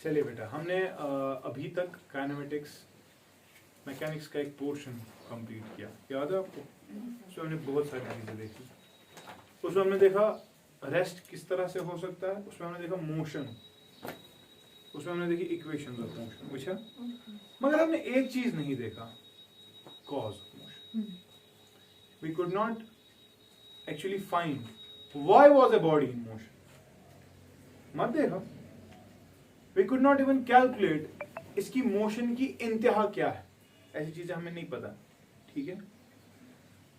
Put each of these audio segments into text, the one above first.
चलिए बेटा, हमने अभी तक काइनेमेटिक्स मैकेनिक्स का एक पोर्शन कंप्लीट किया, याद है आपको? उसमें हमने बहुत सारी चीज़ें देखी। उसमें हमने देखा रेस्ट किस तरह से हो सकता है, उसमें हमने देखा मोशन, उसमें हमने देखी इक्वेशंस ऑफ मोशन, पूछा। मगर हमने एक चीज नहीं देखा, cause of motion. We could not actually find why was a body in motion. मत देखा, we could not even calculate इसकी मोशन की इंतहा क्या है, ऐसी चीजें हमें नहीं पता, ठीक है।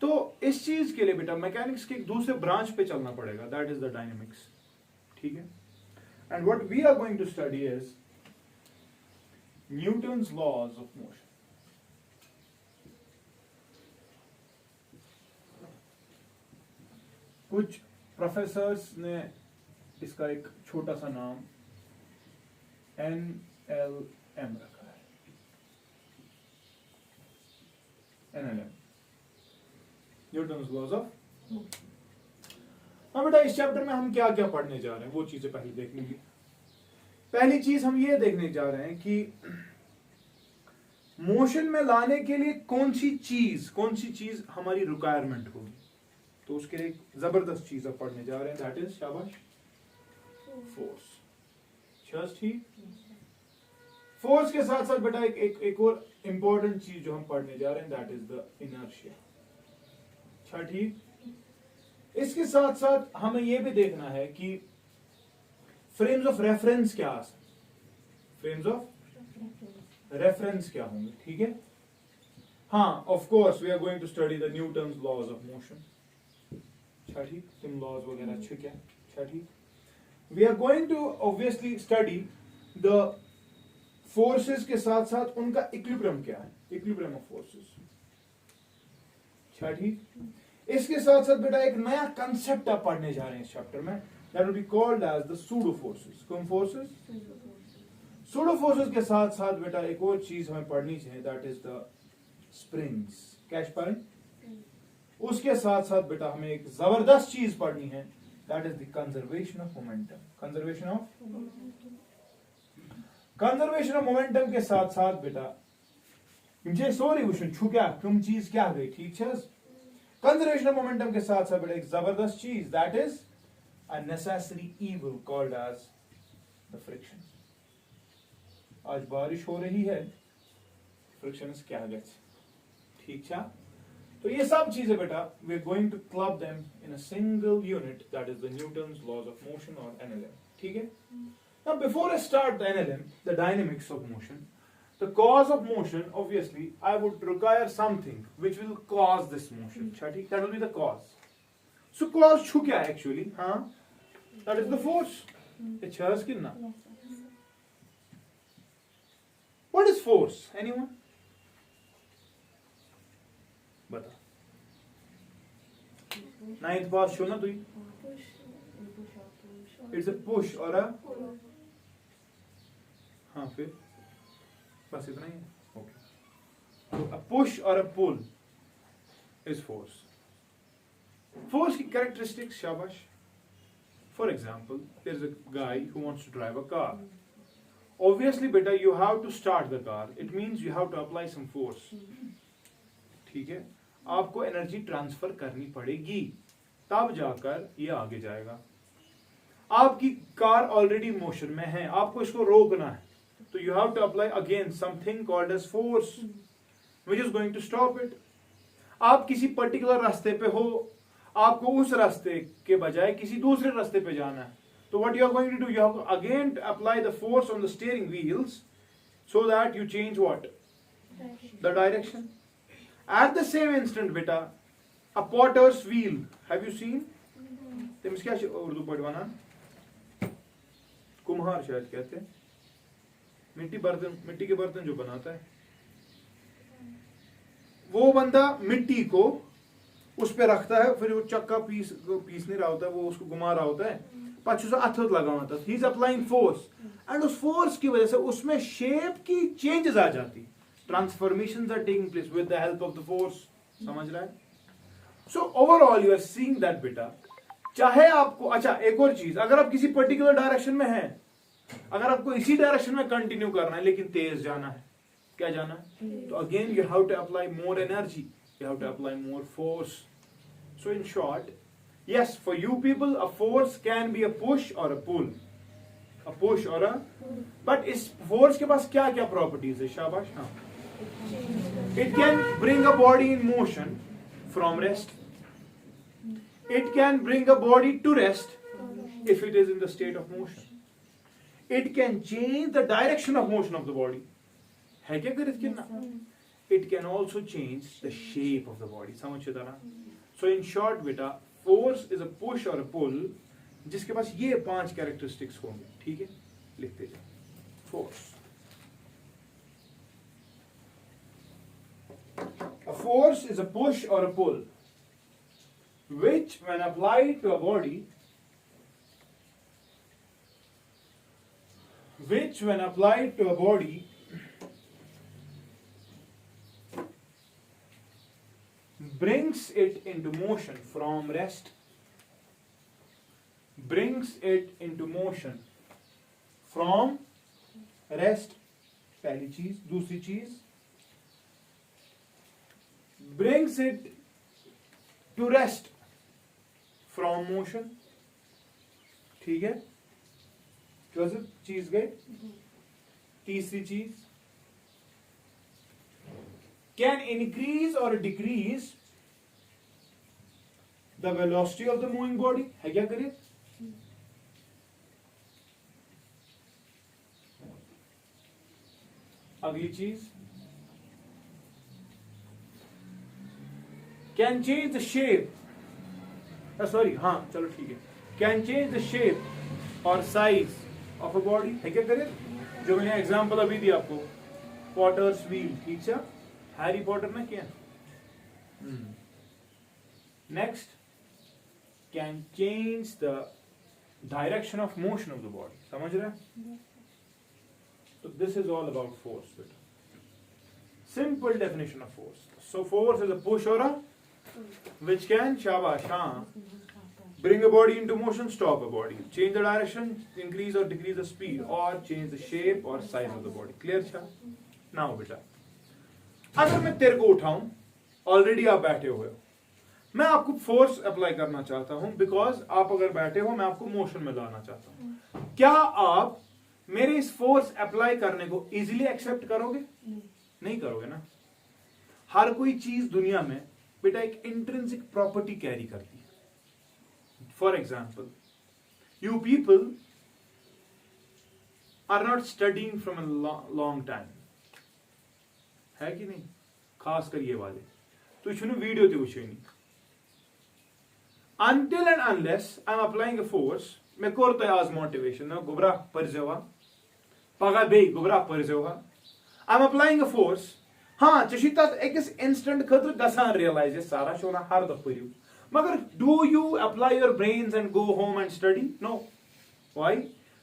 तो इस चीज के लिए बेटा मैकेनिक्स के एक दूसरे ब्रांच पे चलना पड़ेगा, दैट इज द डायनेमिक्स, ठीक है। And what we are going to study is Newton's laws of motion. कुछ प्रोफेसर्स ने इसका एक छोटा सा नाम NLM रखा है, NLM, न्यूटन्स लॉज ऑफ। हाँ बेटा, इस चैप्टर में हम क्या क्या पढ़ने जा रहे हैं वो चीजें पहले देखने की। पहली चीज हम ये देखने जा रहे हैं कि मोशन में लाने के लिए कौन सी चीज हमारी रिक्वायरमेंट होगी। तो उसके लिए एक जबरदस्त चीज अब पढ़ने जा रहे हैं, दैट इज शाबाश फोर्स। जस्ट ठीक, फोर्स के साथ साथ बेटा एक और इंपॉर्टेंट चीज जो हम पढ़ने जा रहे हैं, दैट इज द इनर्शिया। अच्छा ठीक, इसके साथ साथ हमें यह भी देखना है कि फ्रेम्स ऑफ रेफरेंस क्या आ सकते, फ्रेम्स ऑफ रेफरेंस क्या होंगे, ठीक है। हाँ, of course we are going to study the Newton's laws of motion. अच्छा ठीक, तुम लॉज वगैरह अच्छे क्या, अच्छा ठीक। We are going to obviously study the forces के साथ साथ उनका इक्विलिब्रियम क्या है, इक्विलिब्रियम ऑफ फोर्सेस। अच्छा ठीक, इसके साथ साथ बेटा एक नया कंसेप्ट आप पढ़ने जा रहे हैं इस चैप्टर में, that will be called as the pseudo forces. कौन फोर्सेस? सूडो फोर्सेस के साथ साथ बेटा एक और चीज हमें पढ़नी चाहिए, दैट इज द स्प्रिंग्स। क्या पढ़ें? उसके साथ साथ बेटा हमें एक जबरदस्त चीज पढ़नी है, that is the conservation of momentum. Conservation of momentum के साथ साथ बेटा मुझे सॉरी वुशन छु क्या तुम चीज क्या गई, ठीक है। कंजर्वेशन ऑफ मोमेंटम के साथ साथ बेटा एक जबरदस्त चीज, that is a necessary evil called as the friction. आज बारिश हो रही है, फ्रिक्शन क्या गए, ठीक है। तो ये सब चीजें बेटा we are going to club them in a single unit, that is the Newton's laws of motion और NLM, ठीक है। Now before I start the NLM, the dynamics of motion, the cause of motion, obviously I would require something which will cause this motion, ठीक, that will be the cause. So cause छू क्या है actually, हाँ, that is the force. It shows कितना? What is force? Anyone? बता। Ninth pass छू ना तू? It's a push or a, हाँ फिर बस इतना ही है, ओके। तो a push or a pull is force. Force की characteristics शाबाश। For example, there is a guy who wants to drive a car. Obviously बेटा you have to start the car. It means you have to apply some force. ठीक है, आपको energy transfer करनी पड़ेगी, तब जाकर ये आगे जाएगा। आपकी कार ऑलरेडी मोशन में है, आपको इसको रोकना है, तो you have to apply again something called as force which is going to stop it. आप किसी पर्टिकुलर रास्ते पे हो, आपको उस रास्ते के बजाय किसी दूसरे रास्ते पे जाना है, तो what you are going to do, you have again apply the force on the steering wheels so that you change what, the direction. At the same instant बेटा a potter's wheel, have you seen? तमिस क्या उर्दू पढ़वाना, कुम्हार शायद कहते हैं, मिट्टी के बर्तन जो बनाता है, वो बंदा मिट्टी को उस पे रखता है, फिर वो चक्का पीस नहीं रहा होता है, वो उसको घुमा रहा होता है, पछ उसे अथत लगा होता है, he is applying force, and उस फोर्स की वजह से उसमें शेप की चेंजेस आ जाती, transformations are taking place with the help of the force. समझ रहा है? सो overall you are seeing that बेटा, चाहे आपको, अच्छा एक और चीज, अगर आप किसी पर्टिकुलर डायरेक्शन में हैं, अगर आपको इसी डायरेक्शन में कंटिन्यू करना है लेकिन तेज जाना है, क्या जाना है, तो again you have to apply more energy, you have to apply more force. So in short, yes, for you people a force can be a push or a pull, a push or a, but इस force के पास क्या क्या properties है? शाबाश. हाँ, it can bring a body in motion from rest. It can bring a body to rest if it is in the state of motion. It can change the direction of motion of the body. है क्या गलत कितना? It can also change the shape of the body. समझ ना? So in short बेटा, force is a push or a pull जिसके पास ये 5 characteristics होंगे. ठीक है, लिखते जाओ. Force. A force is a push or a pull which when applied to a body brings it into motion from rest, पहली चीज. दूसरी चीज, brings it to rest from motion. ठीक है, चौथी चीज गई. तीसरी चीज, can increase or decrease the velocity of the moving body. है क्या करिए? अगली चीज, can change the shape. Sorry, हाँ चलो ठीक है. Can change the shape or size of a body. है क्या करिए? जो मैंने एग्जाम्पल अभी दिया आपको, पॉटर्स व्हील. ठीक है, हैरी पॉटर ने किया. Next, can change the direction of motion of the body. समझ रहे हैं? तो this is all about force. Simple definition of force. So force is a push और अ which can, शाबाश, हाँ, bring a body into motion, stop a body, change the direction, increase or decrease the speed, or change the shape or size of the body. Clear था? Now बेटा, अगर मैं तेरे को उठाऊं, already आप बैठे हुए हो, मैं आपको फोर्स अप्लाई करना चाहता हूं, बिकॉज आप अगर बैठे हो, मैं आपको मोशन में लाना चाहता हूं. क्या आप मेरे इस फोर्स अप्लाई करने को इजीली एक्सेप्ट करोगे? नहीं करोगे ना. हर कोई चीज दुनिया में बेटा एक इंट्रिंसिक प्रॉपर्टी कैरी करती है. For example, you people are not studying from a long time. है कि नहीं? खासकर ये वाले तो छुनु वीडियो ते वुचो नहीं. Until and unless I am applying a force, मैं करते आज मोटिवेशन ना गुबरा परजेवा पगा बे गुबरा परजेवा. I am applying a force. हाँ चशिता एक इंस्टेंट खतर गसान रियलाइज सारा शोना हर दफ परियो, मगर do you apply your brains and go home and study? No. Why?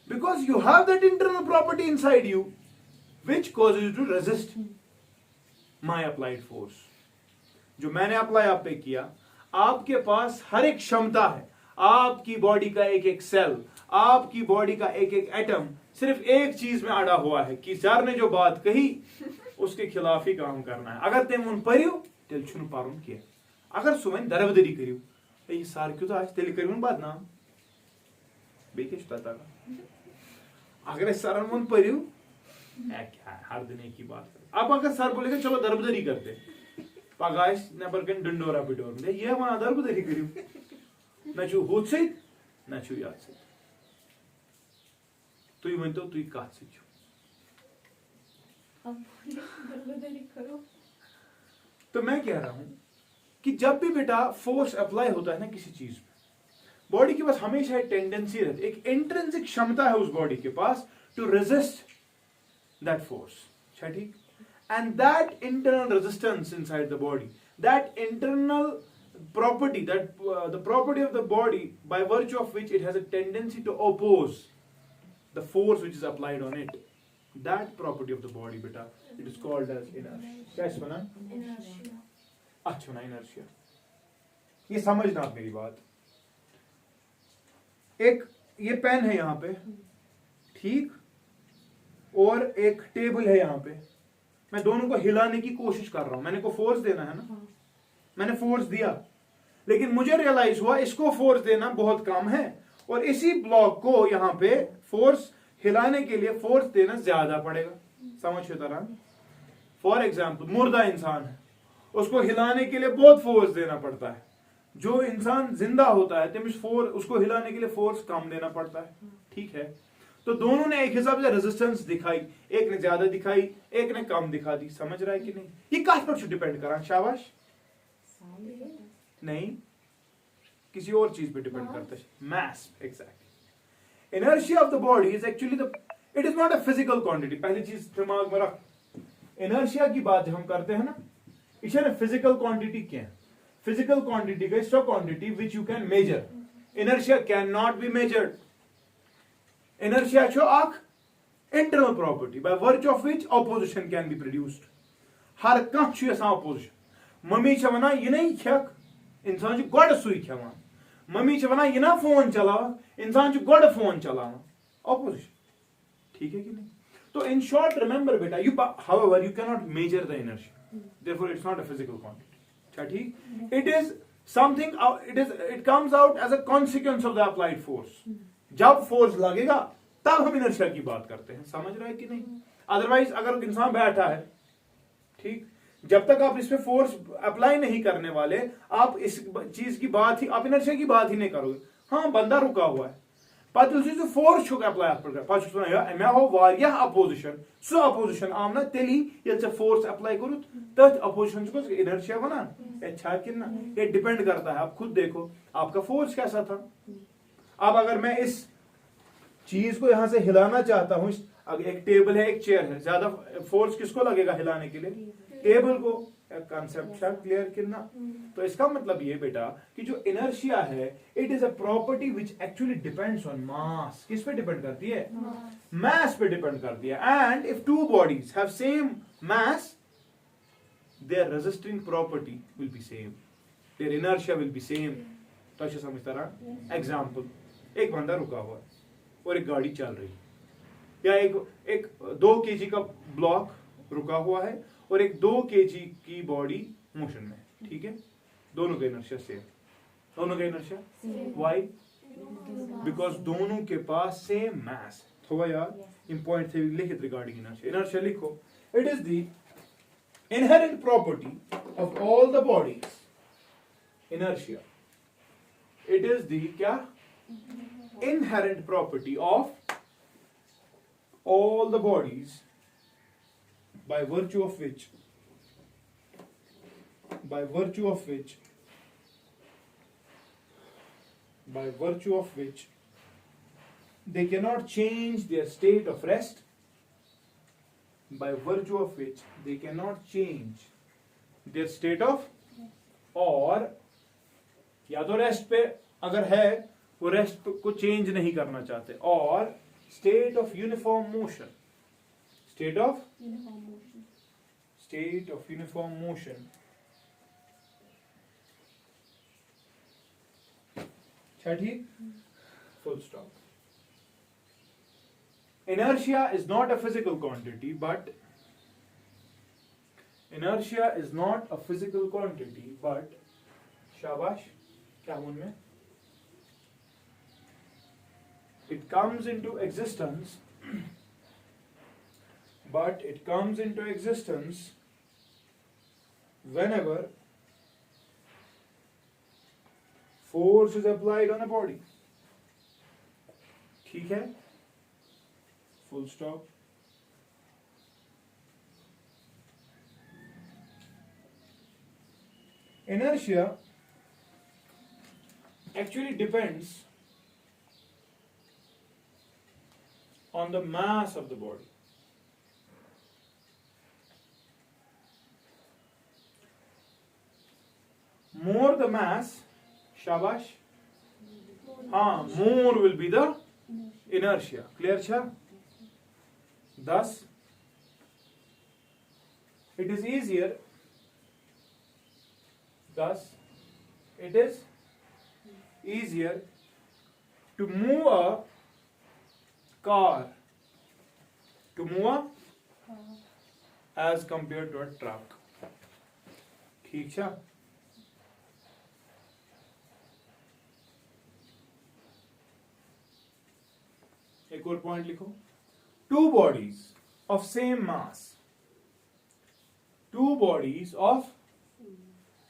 Because you have that internal property inside you which causes you to resist my applied force. जो मैंने apply आप पे किया, आपके पास हर एक क्षमता है. आपकी बॉडी का एक एक सेल, आपकी बॉडी का एक एक एटम सिर्फ एक चीज में अड़ा हुआ है कि सर ने जो बात कही उसके खिलाफ ही काम करना है. अगर तेम उन परियो तेल छुन पारुन किया. अगर सुवन दरबदरी करियो ये सार क्यों आज तेल करियो बदनाम बेकिश पता का. अगर सर उन परियो क्या हर दिन एक ही बात. अब अगर सर बोलेगा चलो दरबदरी करते, पगाश नबर कन डंडोरा पिटोर दे, ये वहां दरबदरी करियो न छु होत से न छु याद से. तुई वंतो तुई काट से छु. तो मैं कह रहा हूं कि जब भी बेटा फोर्स अप्लाई होता है ना किसी चीज पे, बॉडी के पास हमेशा एक टेंडेंसी रहती है, एक इंट्रिंसिक क्षमता है उस बॉडी के पास टू रेजिस्ट दैट फोर्स. ठीक? And that internal resistance inside the body, that internal property, that the property of the body by virtue of which it has a tendency to oppose the force which is applied on it, that property of the body beta, it is called as inertia. क्या इसमें ना? Inertia. अच्छा ना inertia. ये समझना आप मेरी बात. एक ये पेन है यहाँ पे, ठीक? और एक टेबल है यहाँ पे, मैं दोनों को हिलाने की कोशिश कर रहा हूं, मैंने को फोर्स देना है ना, मैंने फोर्स दिया, लेकिन मुझे रियलाइज हुआ इसको फोर्स देना बहुत कम है और इसी ब्लॉक को यहाँ पे फोर्स हिलाने के लिए फोर्स देना ज्यादा पड़ेगा। समझ तरह, फॉर एग्जाम्पल मुर्दा इंसान है, उसको हिलाने के लिए बहुत फोर्स देना पड़ता है। जो इंसान जिंदा होता है तमिस फोर्स, उसको हिलाने के लिए फोर्स कम देना पड़ता है। ठीक है, तो दोनों ने एक हिसाब से रेजिस्टेंस दिखाई, एक ने ज्यादा दिखाई, एक ने कम दिखा दी। समझ रहा है कि नहीं? ये कहां पर डिपेंड करा? शाबाश, नहीं, किसी और चीज पे डिपेंड करता है। Mass, exactly. Inertia of the body is actually the, it is not a physical quantity. पहली चीज दिमाग में रख, इनर्शिया की बात जब हम करते हैं ना, इसे फिजिकल क्वांटिटी क्या है? फिजिकल क्वांटिटी का so quantity which you can measure. Inertia can not be measured. Inertia छो अख internal property by virtue of which opposition can be produced. हर कह यसान ऑपोजिशन। मम्मी वना यह नहीं खेक, इंसान गोड सुई खेवान। मम्मी वना यह ना फोन चलाव, इंसान गोड फोन चलावान। ऑपोजिशन, ठीक है कि नहीं? तो इन शॉर्ट रिमेंबर बेटा, you however you can not measure the inertia, therefore it's not a physical quantity. ठीक, it is something, it comes out as a consequence of the applied force. जब force लगेगा तब हम inertia की बात करते हैं। समझ रहा है कि नहीं? अदरवाइज अगर इंसान बैठा है, ठीक, जब तक आप इस पे फोर्स अप्लाई नहीं करने वाले, आप इस चीज की बात ही, आप इनर्शिया की बात ही नहीं करोगे। हाँ, बंदा रुका हुआ है, पता फोर्स अप्लाई मे हो अपोजिशन, सो अपोजिशन आव ना तेली ये फोर्स अप्लाई करूँ, तथ अपोजिशन इनर्शिया वनान कि ना, ये डिपेंड करता है। आप खुद देखो आपका फोर्स कैसा था। अब अगर मैं इस चीज को यहां से हिलाना चाहता हूं, अगर एक टेबल है, एक चेयर है, ज्यादा फोर्स किसको लगेगा हिलाने के लिए? टेबल को। कंसेप्ट क्लियर कितना? तो इसका मतलब ये बेटा कि जो इनर्शिया है, it is a property which actually depends on मास। किस पे डिपेंड करती है? मास पे डिपेंड करती है। And if two bodies have same mass, their resisting property will be same, their inertia will be same. तो अच्छा समझता रहा? एग्जाम्पल, एक बंदा रुका हुआ है और एक गाड़ी चल रही है, या एक 2 kg का ब्लॉक रुका हुआ है और एक 2 kg की बॉडी मोशन में है। ठीक है, दोनों का इनर्शिया सेम, दोनों का इनर्शिया। व्हाई? बिकॉज दोनों के पास सेम मास। थोड़ा यार इन पॉइंट थे लिखित रिगार्डिंग इनर्शिया। इनर्शिया लिखो, it is the inherent property of all the bodies. Inertia, it is the क्या? Inherent property of all the bodies by virtue of which they cannot change their state of rest, by virtue of which they cannot change their state of, और या तो rest पे अगर है वो rest को change नहीं करना चाहते, और state of uniform motion, state of uniform motion. ठीक, full stop. Inertia is not a physical quantity, but शाबाश, क्या उनमें it comes into existence, but it comes into existence whenever force is applied on a body. ठीक है, full stop. Inertia actually depends on the mass of the body. More the mass, shabash, more will be the inertia. Clear cha? Thus, it is easier to move a car to move as compared to a truck. ठीक है? एक और point लिखो. Two bodies of same mass. Two bodies of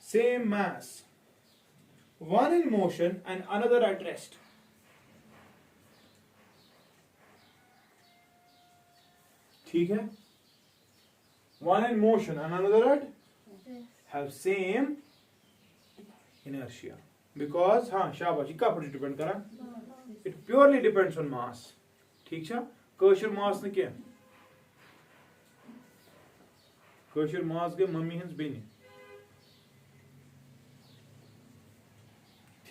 same mass. One in motion and another at rest. ठीक है? One in motion and another at have same inertia. Because हाँ शाबाश, क्या पर डिपेंड करा? It purely depends on mass. ठीक है? कशर मास न क्या? कशर मास गए मम्मी हंस बेनी.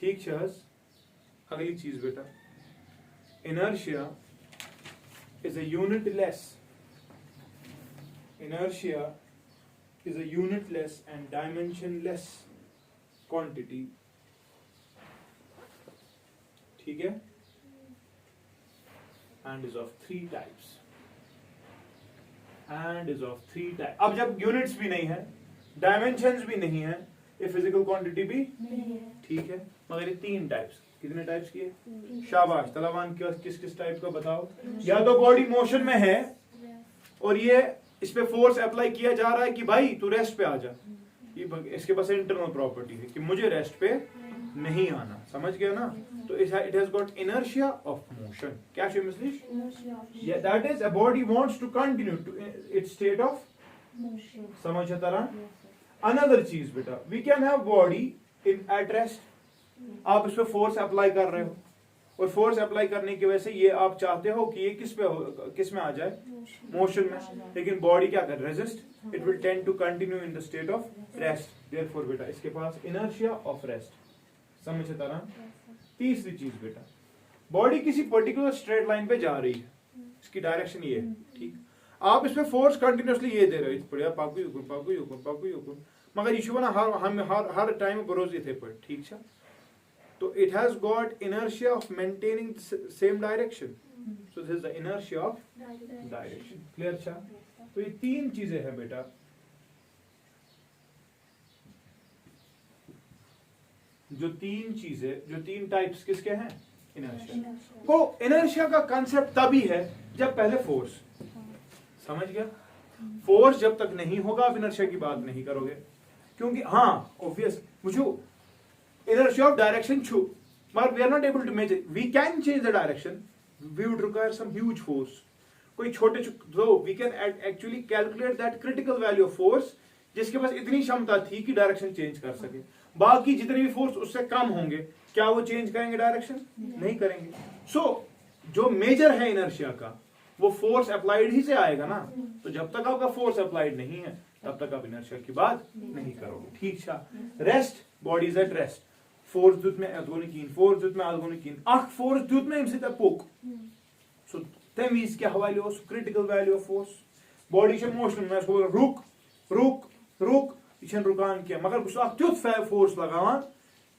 ठीक है? अगली चीज बेटा. Inertia is a unitless. Inertia is a unitless and dimensionless quantity. ठीक है? And is of three types. And is of three types. अब जब units भी नहीं है, dimensions भी नहीं है, ये physical quantity भी ठीक है, मगर ये तीन types. कितने types की है? शाबाश. तलावान किस किस type का बताओ? या तो body motion में है और ये इस पे फोर्स अप्लाई किया जा रहा है कि भाई तू रेस्ट पे आ जा. ये इसके पास इंटरनल प्रॉपर्टी है कि मुझे रेस्ट पे नहीं आना. समझ गया ना? तो it has got inertia of motion. क्या शिमिस्लिश? या that is a body wants to continue to its state of motion. समझ आता रहा? अनदर चीज बेटा, we can have body in at rest. आप इस पे फोर्स अप्लाई कर रहे हो और फोर्स अप्लाई करने की वजह से ये आप चाहते हो कि ये किस में आ जाए? मोशन में. लेकिन बॉडी क्या कर? Resist. It will tend to continue in the state of rest. Therefore बेटा इसके पास इनर्शिया ऑफ रेस्ट. समझ आता रहा? तीसरी चीज बेटा, बॉडी किसी पर्टिकुलर स्ट्रेट लाइन पे जा रही है, इसकी डायरेक्शन ये है. ठीक, आप इस पे फोर्स कंटिन्यूअसली ये दे रहे हो, बढ़िया पाकू युकुन, मगर ये शुभ ना हर टाइम बरोज ये थे पर. ठीक है? तो it has got inertia of maintaining the same direction. So this is the inertia of direction. Clear cha? तो ये तीन चीजें हैं बेटा. जो तीन टाइप्स किसके हैं? इनर्शिया. वो इनर्शिया का कंसेप्ट तभी है जब पहले फोर्स. समझ गया? फोर्स जब तक नहीं होगा आप इनर्शिया की बात नहीं करोगे. क्योंकि हाँ ऑब्वियस मुझे inertia of direction true, but we are not able to measure. We can change the direction. We would require some huge force. कोई छोटे though we can actually calculate that critical value of force जिसके पास इतनी क्षमता थी कि direction change कर सके. बाकी जितने भी फोर्स उससे कम होंगे, क्या वो चेंज करेंगे डायरेक्शन? नहीं करेंगे. सो जो मेजर है इनर्शिया का वो फोर्स अप्लाइड ही से आएगा ना. तो जब तक आपका फोर्स अप्लाइड नहीं है तब तक आप इनर्शिया की बात नहीं करोगे. ठीक है? Rest, body is at rest. Force दुत में algonquin अख फोर्स दुत में इमसे तपोक. सो तमीज के हवाले हो critical value of force. Body से मोशन में इसको रुक इशन रुकान किया, मगर उस अख तुत फोर्स लगावान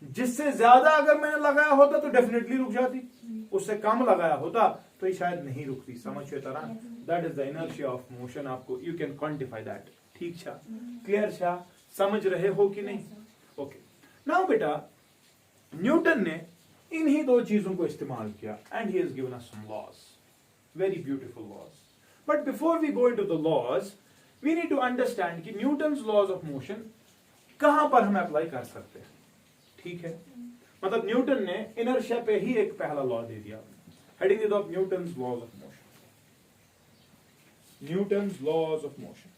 जिससे ज्यादा अगर मैंने लगाया होता तो डेफिनेटली रुक जाती, उससे कम लगाया होता तो ये शायद नहीं रुकती. समझ में तरह? That is the inertia of motion. आपको यू कैन क्वांटिफाई दैट. ठीक है? क्लियर है? समझ रहे हो कि नहीं? ओके. नाउ बेटा न्यूटन ने इन्हीं दो चीजों को इस्तेमाल किया and he has given us some laws, very beautiful laws. But before we go into the laws we need to understand कि न्यूटन्स लॉज ऑफ मोशन कहां पर हम अप्लाई कर सकते हैं. ठीक है? मतलब न्यूटन ने इनर्शिया पे ही एक पहला लॉ दे दिया. Heading is of Newton's laws of motion. Newton's laws of motion.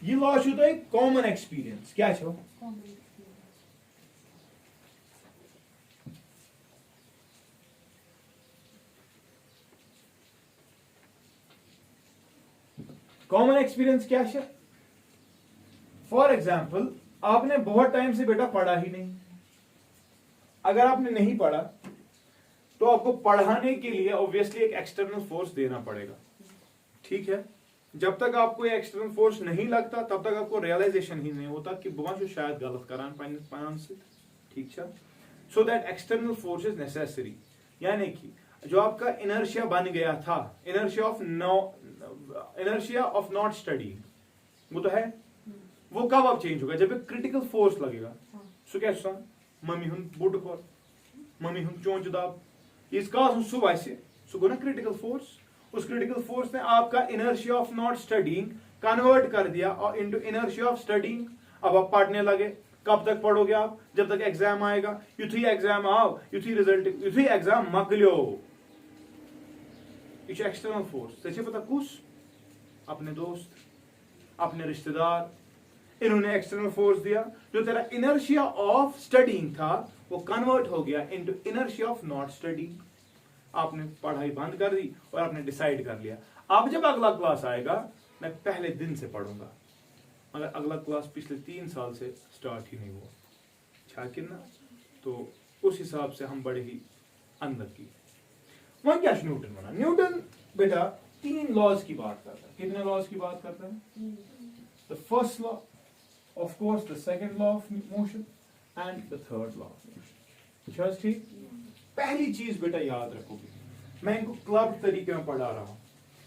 ये लॉ छो तो कॉमन एक्सपीरियंस. क्या छो? कॉमन एक्सपीरियंस क्या है? फॉर एग्जाम्पल आपने बहुत टाइम से बेटा पढ़ा ही नहीं. अगर आपने नहीं पढ़ा तो आपको पढ़ाने के लिए ऑब्वियसली एक एक्सटर्नल फोर्स देना पड़ेगा. ठीक है? जब तक आपको ये एक्सटर्नल फोर्स नहीं लगता तब तक आपको रियलाइजेशन ही नहीं होता कि बहुत शायद गलत करान पान से. ठीक है? So that external force is necessary. यानी कि जो आपका इनर्शिया बन गया था, इनर्शिया ऑफ नॉट स्टडी, वो तो है, वो कब अब चेंज होगा? जब एक क्रिटिकल फोर्स लगेगा। सो क्या सान मम्मी हुन बुड खोर, मम्मी हुन चोंच दाब, इस का सु वैसे सु गो ना क्रिटिकल फोर्स। उस क्रिटिकल फोर्स ने आपका inertia of not studying convert कर दिया इनटू इनर्शिया ऑफ स्टडीइंग। अब आप पढ़ने लगे। कब तक पढ़ोगे आप? जब तक एग्जाम आएगा। युथी एग्जाम आओ, युथी रिजल्ट, युथी एग्जाम मकलियो, ये एक्सटर्नल फोर्स। तुझे पता कुछ? अपने दोस्त, अपने रिश्तेदार, इन्होंने एक्सटर्नल फोर्स दिया। जो तेरा इनर्शिया ऑफ स्टडीइंग था वो कन्वर्ट हो गया into inertia of not studying. आपने पढ़ाई बंद कर दी और आपने डिसाइड कर लिया अब जब अगला क्लास आएगा मैं पहले दिन से पढ़ूंगा, मगर अगला क्लास पिछले 3 साल से स्टार्ट ही नहीं हुआ। अच्छा कितना? तो उस हिसाब से हम बड़े ही अंदर की। वहां क्या न्यूटन बना? न्यूटन बेटा 3 लॉज की बात करता है। कितने लॉज की बात करता है? The first law, of course the second law of motion and the third law of motion. अच्छा ठीक। पहली चीज बेटा याद रखोगे, मैं इनको क्लब तरीके में पढ़ा रहा हूं।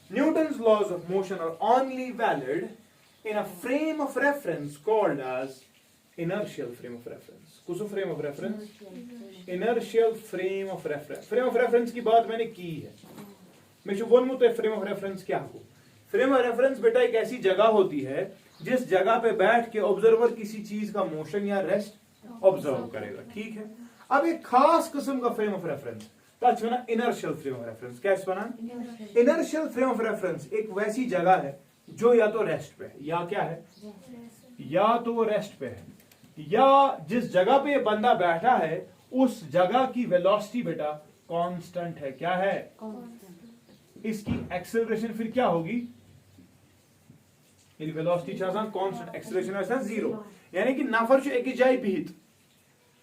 Newton's laws of motion are only valid in a frame of reference called as inertial frame of reference. कुछ frame of reference? Inertial frame of reference. Frame of reference की बात मैंने की है। मैं जो बोलूँ तो frame of reference क्या हो? Frame of reference बेटा एक ऐसी जगह होती है जिस जगह पे बैठ के ऑब्जर्वर किसी चीज का मोशन या रेस्ट ऑब्जर्व करेगा। ठीक है। अब एक खास किस्म का फ्रेम ऑफ रेफरेंस बना इनर्शियल फ्रेम ऑफ रेफरेंस। कैसे बना? इनर्शियल फ्रेम ऑफ रेफरेंस एक वैसी जगह है जो या तो रेस्ट पे है, या क्या है? या तो वो रेस्ट पे है, या जिस जगह पे ये बंदा बैठा है उस जगह की वेलोसिटी बेटा कांस्टेंट है। क्या है? इसकी एक्सेलरेशन फिर क्या होगी? यदि वेलोसिटी कांस्टेंट, एक्सेलरेशन आसान 0, यानी कि नफर एक जाय बिहित,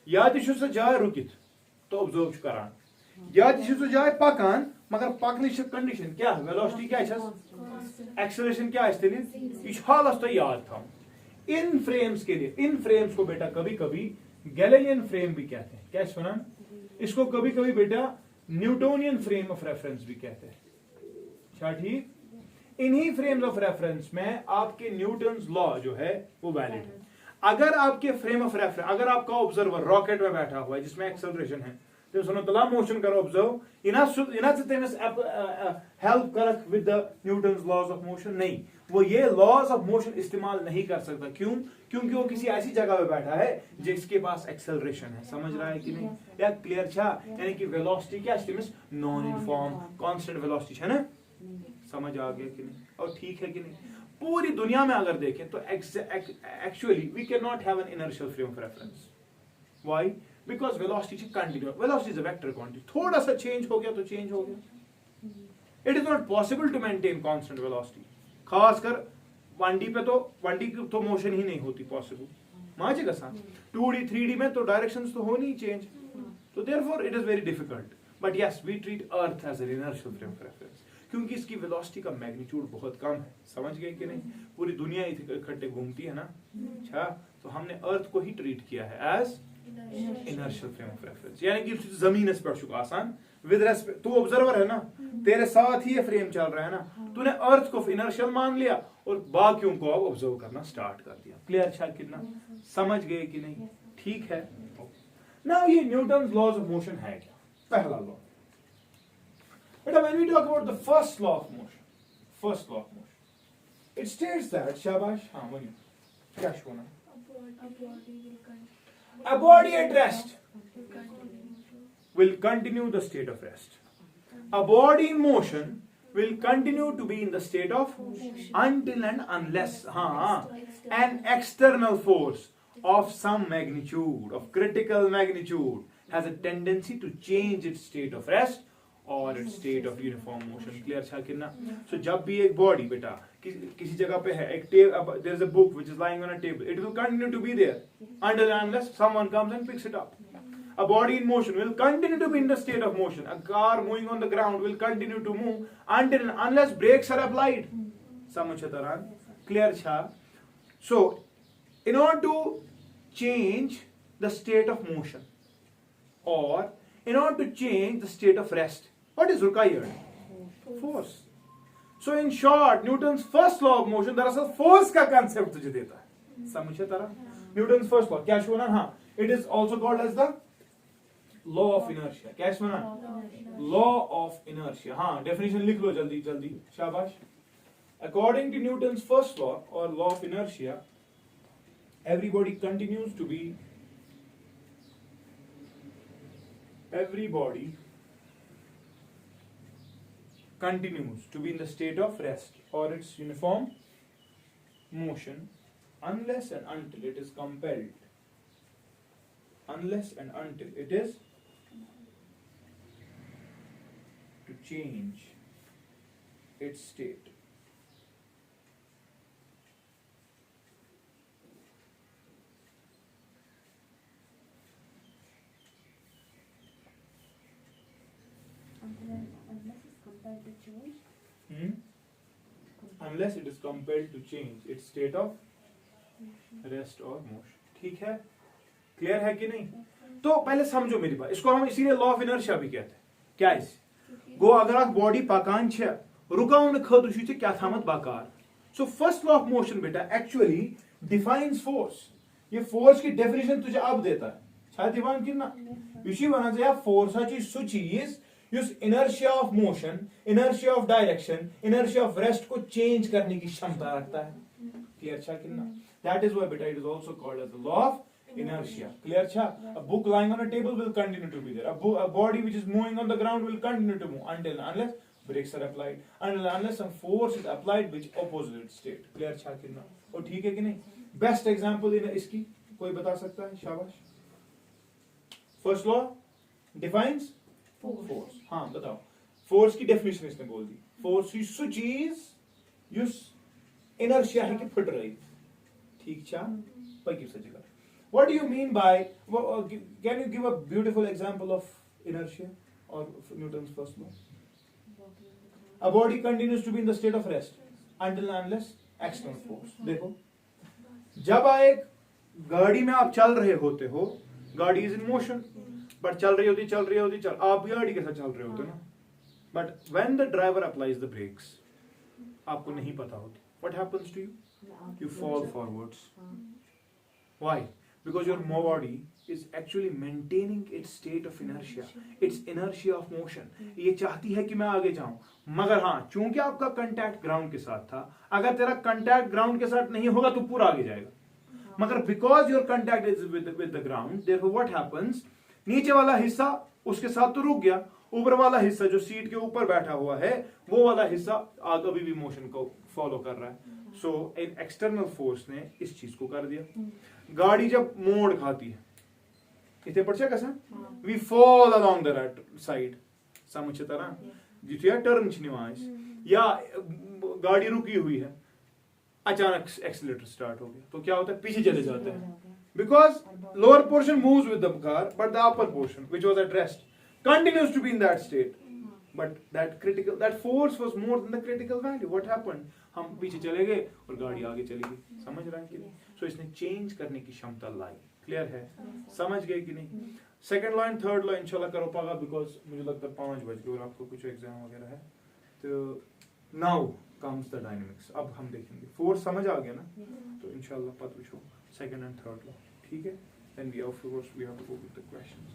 या तो जाय रुकित तो ऑब्जर्व करान, या तो जाय पकान मगर पकने कंडीशन क्या? वेलोसिटी क्या है? एक्सेलरेशन क्या है? ये हालत तो याद था। इन फ्रेम्स के लिए, इन फ्रेम्स को बेटा कभी कभी गैलीलियन फ्रेम भी कहते हैं। क्या सुना? इसको कभी कभी बेटा न्यूटोनियन फ्रेम ऑफ रेफरेंस भी कहते हैं। अच्छा ठीक। इन्हीं फ्रेम्स ऑफ रेफरेंस में आपके न्यूटन्स लॉ जो है वो वैलिड है। अगर आपके फ्रेम ऑफ रेफरेंस, अगर आपका ऑब्जर्वर रॉकेट में बैठा हुआ है जिसमें एक्सेलरेशन है, तो सुनो तला मोशन करो ऑब्जर्व, इना से तेमस हेल्प करक with the Newton's laws of motion नहीं, वो ये लॉज ऑफ मोशन इस्तेमाल नहीं कर सकता। क्यों? क्योंकि वो किसी ऐसी जगह पे बैठा है जिसके पास एक्सेलरेशन है। समझ रहा है कि नहीं? या क्लियर छा? यानी कि वेलोसिटी क्या है? नॉन यूनिफॉर्म कांस्टेंट वेलोसिटी है ना? समझ आ गया कि नहीं? और ठीक है कि नहीं? पूरी दुनिया में अगर देखें तो actually we can not have an inertial frame of reference. Why? Because velocity continue, velocity is a vector quantity, थोड़ा सा चेंज हो गया तो चेंज हो गया। It is not possible to maintain constant velocity, खासकर 1D पे तो 1D की तो मोशन ही नहीं होती पॉसिबल। माजे का साथ 2D 3D में तो डायरेक्शंस तो हो नहीं चेंज, तो therefore it is very difficult. But yes we treat earth as an inertial frame of reference क्योंकि इसकी वेलोसिटी का मैग्नीट्यूड बहुत कम है। समझ गए कि नहीं? पूरी दुनिया इकट्ठे घूमती है ना। अच्छा, तो हमने अर्थ को ही ट्रीट किया है as inertial frame of reference, यानी कि जमीन पर आसान विद रेस्पेक्ट, तू ऑब्जर्वर है ना, तेरे साथ ही ये फ्रेम चल रहा है ना, तूने अर्थ को इनर्शियल मान लिया और बाकियों को अब ऑब्जर्व करना स्टार्ट कर दिया। क्लियर? अच्छा कितना समझ गए कि नहीं? ठीक है ना। ये न्यूटन्स लॉज ऑफ मोशन है क्या? पहला लॉ बेटा, when we talk about the first law of motion, it states that, शाबाश, हाँ वही क्या होना? A body at rest will continue the state of rest. A body in motion will continue to be in the state of until and unless an external force of some magnitude, of critical magnitude, has a tendency to change its state of rest or its state of uniform motion. Clear था कितना? So जब भी एक body बेटा किसी जगह पे है, एक there is a book which is lying on a table, it will continue to be there until and unless someone comes and picks it up. A body in motion will continue to be in the state of motion. A car moving on the ground will continue to move until and unless brakes are applied. समझ तारान? Clear था? So in order to change the state of motion or in order to change the state of rest, What is required? Force. So in short, Newton's first law of motion दरअसल force का concept तुझे देता है. समझे तारा? Newton's first law क्या शुआ ना? हाँ. It is also called as the law of inertia. क्या इसमें ना? Law of inertia. हाँ. Definition लिख लो जल्दी जल्दी. शाबाश. According to Newton's first law or law of inertia, everybody continues to be in the state of rest or its uniform motion unless and until it is compelled to change its state. Unless it is compelled to change its state of rest or motion. ठीक है? Clear है कि नहीं? तो पहले समझो मेरी बात. इसको हम इसीलिए लॉ ऑफ इनर्शिया भी कहते हैं. क्या है? गो अगर आप बॉडी पकान छे रुकावन खतु छु क्या थामत बकार. So first law of motion बेटा एक्चुअली डिफाइंस फोर्स. ये फोर्स की डेफिनेशन तुझे अब देता है. छा दिवान कि ना? युशी वना या फोर्स ची सु चीज उस inertia of motion, inertia of direction, inertia of rest को चेंज करने की क्षमता रखता है. क्लियर छा कि ना? दैट इज व्हाई बेटा it is also called as the law of inertia. Clear cha? A book lying on a table will continue to be there. A body which is moving on the ground will continue to move until unless brakes are applied, unless some force is applied which opposes its state. Clear cha कि ना? और ठीक है कि नहीं? Best example इसकी कोई बता सकता है? शाबाश. First law defines force. हाँ बताओ. Force की definition इसने बोल दी. Force की सु चीज उस inertia है कि फट रही. ठीक चा? पर किस जगह? What do you mean by? Can you give a beautiful example of inertia or Newton's first law? A body continues to be in the state of rest until and unless external force. देखो, जब एक गाड़ी में आप चल रहे होते हो, गाड़ी is in motion, but चल रही होती, आप भी गाड़ी के साथ चल रहे होते ना. But when the driver applies the brakes, आपको नहीं पता होती. What happens to you? You fall forwards. Why? Because your body is actually maintaining its state of inertia, its inertia of motion. ये चाहती है कि मैं आगे जाऊं, मगर हाँ, चूंकि आपका contact ground के साथ था, अगर तेरा contact ground के साथ नहीं होगा तो पूरा आगे जाएगा. मगर because your contact is with the ground, therefore what happens? नीचे वाला हिस्सा उसके साथ तो रुक गया, ऊपर वाला हिस्सा जो सीट के ऊपर बैठा हुआ है, वो वाला हिस्सा आगे भी मोशन को फॉलो कर रहा है. सो एक एक्सटर्नल फोर्स ने इस चीज को कर दिया. गाड़ी जब मोड़ खाती है इथे पड़ছে कसा we fall along the right side. समझ तरह जिथे टर्न निवास या गाड़ी रुकी हुई है, अचानक एक्सीलरेटर स्टार्ट हो गया तो क्या होता है? पीछे चले जाते हैं. Because lower portion moves with the car but the upper portion which was at rest continues to be in that state. But that force was more than the critical value. What happened? हम पीछे चले गए और गाड़ी आगे चली गई. समझ रहा है कि नहीं? So इसने चेंज करने की क्षमता लाई. क्लियर है? समझ गए कि नहीं? सेकंड लाइन थर्ड लाइन इंशाल्लाह करो पागा, बिकॉज मुझे लगता है 5 बज गए और आपको कुछ एग्जाम वगैरह है. तो नाउ कम्स द डायनामिक्स. अब हम देखेंगे. फोर्स समझ आ गया ना? तो इंशाल्लाह पता पूछो सेकंड एंड थर्ड लॉ. ठीक है? Then we of course we have to go with the questions.